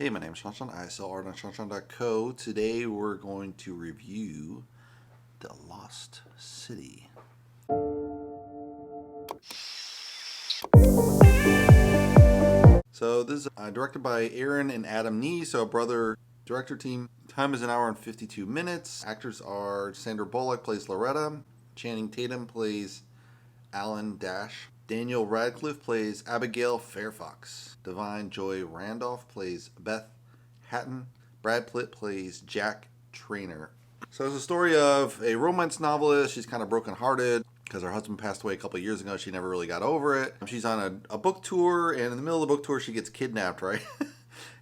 Hey, my name is ShawNshawN. I sell art on ShawNshawN.co. Today we're going to review The Lost City. So this is directed by Aaron and Adam Nee, so a brother director team. Time is 1 hour and 52 minutes. Actors are Sandra Bullock plays Loretta. Channing Tatum plays Alan Dash. Daniel Radcliffe plays Abigail Fairfax. Davine Joy Randolph plays Beth Hatten. Brad Pitt plays Jack Trainer. So it's a story of a romance novelist. She's kind of brokenhearted because her husband passed away a couple of years ago. She never really got over it. She's on a book tour, and in the middle of the book tour, she gets kidnapped, right?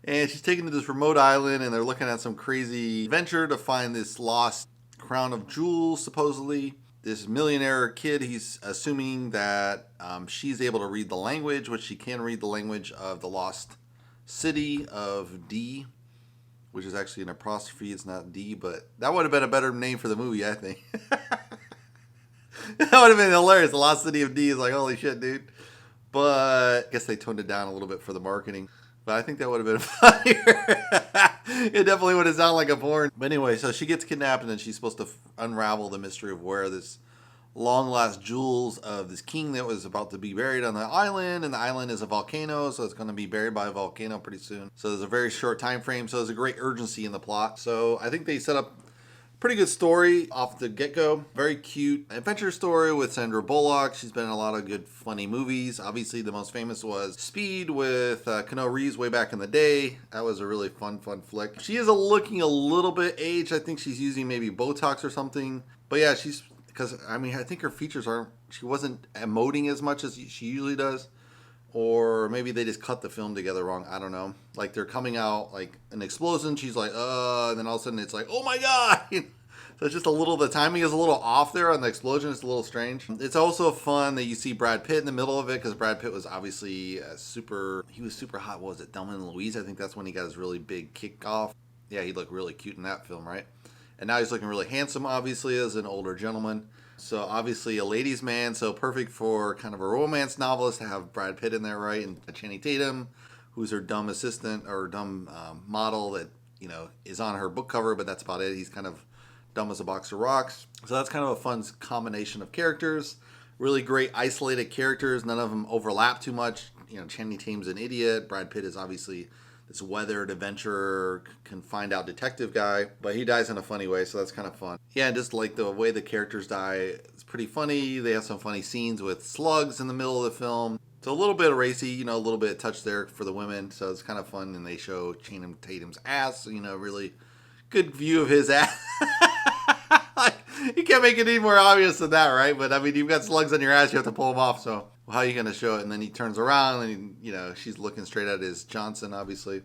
And she's taken to this remote island, and they're looking at some crazy adventure to find this lost crown of jewels, supposedly. This millionaire kid, he's assuming that she's able to read the language, which she can read the language of the lost city of D, which is actually an apostrophe. It's not D, but that would have been a better name for the movie, I think. That would have been hilarious. The lost city of D is like, holy shit, dude. But I guess they toned it down a little bit for the marketing. But I think that would have been funnier. It definitely would have sounded like a porn. But anyway, so she gets kidnapped, and then she's supposed to unravel the mystery of where this long lost jewels of this king that was about to be buried on the island. And the island is a volcano, so it's going to be buried by a volcano pretty soon. So there's a very short time frame. So there's a great urgency in the plot. So I think they set up pretty good story off the get-go. Very cute adventure story with Sandra Bullock. She's been in a lot of good, funny movies. Obviously, the most famous was Speed with Keanu Reeves way back in the day. That was a really fun flick. She is looking a little bit aged. I think she's using maybe Botox or something. But yeah, I think her features she wasn't emoting as much as she usually does. Or maybe they just cut the film together wrong. I don't know. Like they're coming out like an explosion. She's like, and then all of a sudden it's like, oh my God. So it's just the timing is a little off there on the explosion. It's a little strange. It's also fun that you see Brad Pitt in the middle of it because Brad Pitt was obviously he was super hot. What was it? Thelma and Louise. I think that's when he got his really big kick off. Yeah, he looked really cute in that film, right? And now he's looking really handsome, obviously, as an older gentleman. So obviously a ladies' man, so perfect for kind of a romance novelist to have Brad Pitt in there, right? And Channing Tatum, who's her dumb assistant or dumb model that, is on her book cover, but that's about it. He's kind of dumb as a box of rocks. So that's kind of a fun combination of characters. Really great isolated characters. None of them overlap too much. Channing Tatum's an idiot. Brad Pitt is obviously this weathered adventurer, can find out detective guy, but he dies in a funny way, so that's kind of fun. Yeah, and just like the way the characters die, it's pretty funny. They have some funny scenes with slugs in the middle of the film. So a little bit of racy, a little bit of touch there for the women, so it's kind of fun. And they show Channing Tatum's ass, really good view of his ass. Like, you can't make it any more obvious than that, right? But I mean, you've got slugs on your ass, you have to pull them off, so how are you going to show it? And then he turns around and, she's looking straight at his Johnson, obviously.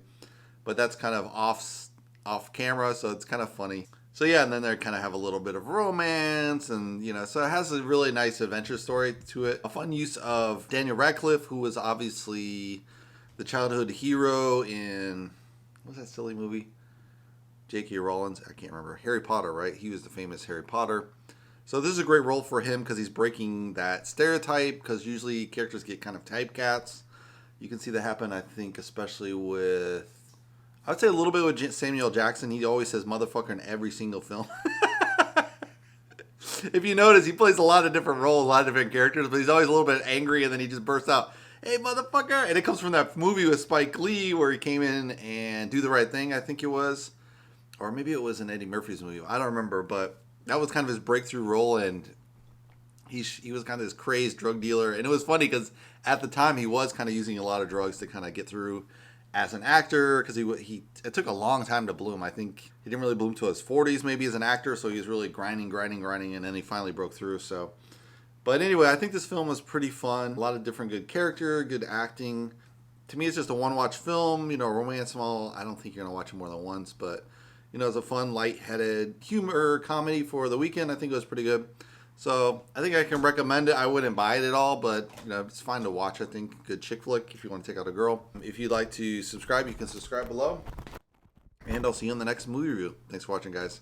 But that's kind of off camera, so it's kind of funny. So yeah, and then they kind of have a little bit of romance, and so it has a really nice adventure story to it. A fun use of Daniel Radcliffe, who was obviously the childhood hero in, what's that silly movie? J.K. Rowling's, I can't remember. Harry Potter, right? He was the famous Harry Potter. So this is a great role for him because he's breaking that stereotype, because usually characters get kind of typecast. You can see that happen, I think, especially with, I would say a little bit with Samuel Jackson. He always says motherfucker in every single film. If you notice, he plays a lot of different roles, a lot of different characters, but he's always a little bit angry, and then he just bursts out, hey, motherfucker. And it comes from that movie with Spike Lee where he came in and Do the Right Thing, I think it was. Or maybe it was in Eddie Murphy's movie. I don't remember, but that was kind of his breakthrough role, and he was kind of this crazed drug dealer. And it was funny because at the time he was kind of using a lot of drugs to kind of get through as an actor, because it took a long time to bloom. I think he didn't really bloom till his 40s maybe as an actor, so he was really grinding, and then he finally broke through. So, but anyway, I think this film was pretty fun. A lot of different good character, good acting. To me, it's just a one-watch film. Romance film, I don't think you're going to watch it more than once, but it's a fun, light-headed humor comedy for the weekend. I think it was pretty good. So I think I can recommend it. I wouldn't buy it at all, but it's fine to watch. I think good chick flick if you want to take out a girl. If you'd like to subscribe, you can subscribe below. And I'll see you in the next movie review. Thanks for watching, guys.